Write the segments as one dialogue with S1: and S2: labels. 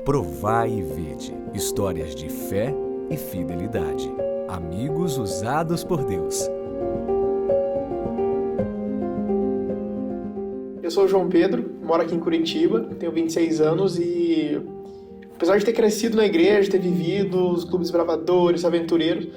S1: Provai e vede, histórias de fé e fidelidade. Amigos usados por Deus.
S2: Eu sou o João Pedro, moro aqui em Curitiba, tenho 26 anos e apesar de ter crescido na igreja, ter vivido os clubes bravadores, aventureiros,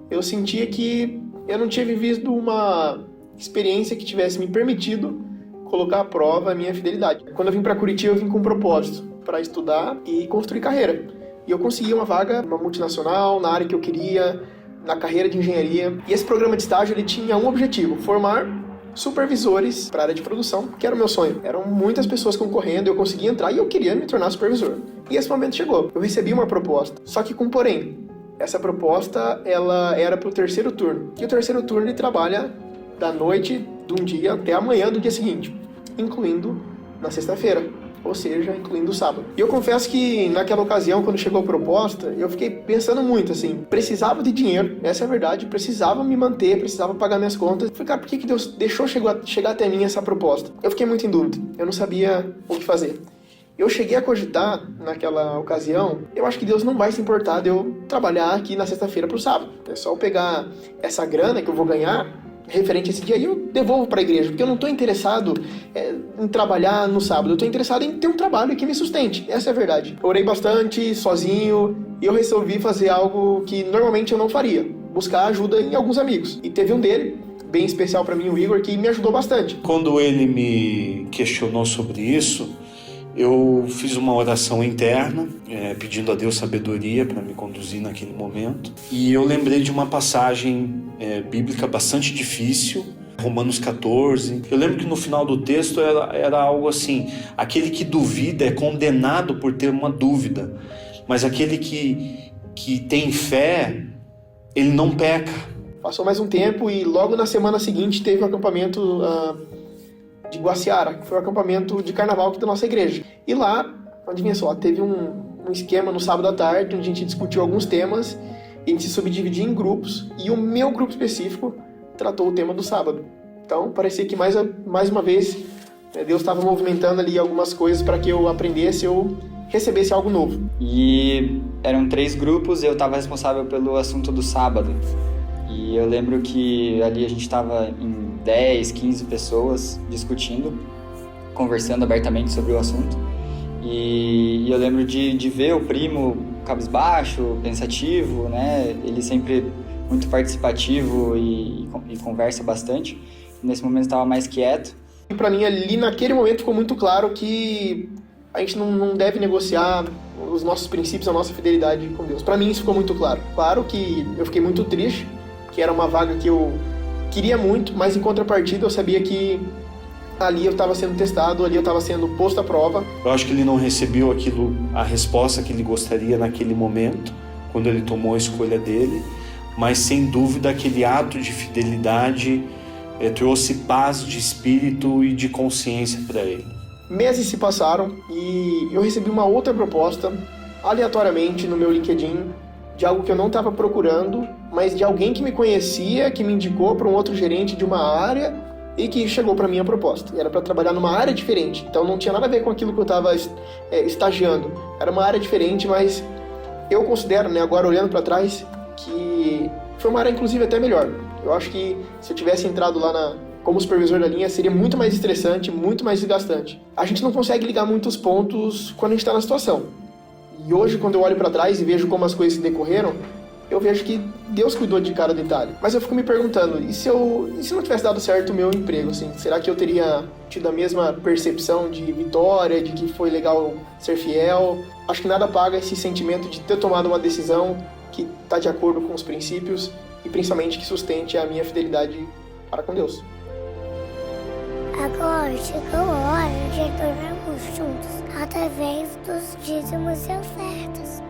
S2: eu sentia que eu não tinha vivido uma experiência que tivesse me permitido colocar à prova a minha fidelidade. Quando eu vim para Curitiba, eu vim com um propósito para estudar e construir carreira. E eu consegui uma vaga numa multinacional, na área que eu queria, na carreira de engenharia. E esse programa de estágio ele tinha um objetivo: formar supervisores para a área de produção, que era o meu sonho. Eram muitas pessoas concorrendo, eu consegui entrar e eu queria me tornar supervisor. E esse momento chegou. Eu recebi uma proposta, só que com porém. Essa proposta, ela era para o terceiro turno. E o terceiro turno ele trabalha da noite de um dia até amanhã do dia seguinte, incluindo na sexta-feira, ou seja, incluindo o sábado. E eu confesso que naquela ocasião, quando chegou a proposta, eu fiquei pensando muito assim, precisava de dinheiro, essa é a verdade, precisava me manter, precisava pagar minhas contas. Eu falei, cara, por que Deus deixou chegar até mim essa proposta? Eu fiquei muito em dúvida, eu não sabia o que fazer. Eu cheguei a cogitar naquela ocasião, eu acho que Deus não vai se importar de eu trabalhar aqui na sexta-feira para o sábado. É só eu pegar essa grana que eu vou ganhar referente a esse dia e eu devolvo para a igreja, porque eu não estou interessado em trabalhar no sábado, eu estou interessado em ter um trabalho que me sustente, essa é a verdade. Eu orei bastante, sozinho, e eu resolvi fazer algo que normalmente eu não faria, buscar ajuda em alguns amigos. E teve um dele, bem especial para mim, o Igor, que me ajudou bastante.
S3: Quando ele me questionou sobre isso, eu fiz uma oração interna, pedindo a Deus sabedoria para me conduzir naquele momento. E eu lembrei de uma passagem bíblica bastante difícil, Romanos 14. Eu lembro que no final do texto era algo assim: aquele que duvida é condenado por ter uma dúvida, mas aquele que tem fé, ele não peca.
S2: Passou mais um tempo e logo na semana seguinte teve o acampamento de Guaciara, que foi o acampamento de carnaval aqui da nossa igreja. E lá, adivinha só, teve um esquema no sábado à tarde, onde a gente discutiu alguns temas, e a gente se subdividia em grupos, e o meu grupo específico tratou o tema do sábado. Então, parecia que mais uma vez, Deus estava movimentando ali algumas coisas para que eu aprendesse ou recebesse algo novo.
S4: E eram 3 grupos, eu estava responsável pelo assunto do sábado. E eu lembro que ali a gente estava em 10, 15 pessoas discutindo, conversando abertamente sobre o assunto. E eu lembro de ver o primo cabisbaixo, pensativo, né? Ele sempre muito participativo e conversa bastante. Nesse momento estava mais quieto.
S2: E para mim ali naquele momento ficou muito claro que a gente não deve negociar os nossos princípios, a nossa fidelidade com Deus. Para mim isso ficou muito claro. Claro que eu fiquei muito triste, que era uma vaga que eu queria muito, mas em contrapartida eu sabia que ali eu estava sendo testado, ali eu estava sendo posto à prova.
S3: Eu acho que ele não recebeu a resposta que ele gostaria naquele momento, quando ele tomou a escolha dele, mas sem dúvida aquele ato de fidelidade trouxe paz de espírito e de consciência para ele.
S2: Meses se passaram e eu recebi uma outra proposta, aleatoriamente no meu LinkedIn, de algo que eu não estava procurando, mas de alguém que me conhecia, que me indicou para um outro gerente de uma área e que chegou para mim a proposta. Era para trabalhar numa área diferente, então não tinha nada a ver com aquilo que eu estava estagiando. Era uma área diferente, mas eu considero, agora olhando para trás, que foi uma área inclusive até melhor. Eu acho que se eu tivesse entrado lá como supervisor da linha, seria muito mais estressante, muito mais desgastante. A gente não consegue ligar muitos pontos quando a gente está na situação. E hoje, quando eu olho para trás e vejo como as coisas se decorreram, eu vejo que Deus cuidou de cada detalhe. Mas eu fico me perguntando, e se não tivesse dado certo o meu emprego, assim? Será que eu teria tido a mesma percepção de vitória, de que foi legal ser fiel? Acho que nada paga esse sentimento de ter tomado uma decisão que está de acordo com os princípios e principalmente que sustente a minha fidelidade para com Deus.
S5: Agora chegou a hora de adorarmos juntos através dos dízimos e ofertas.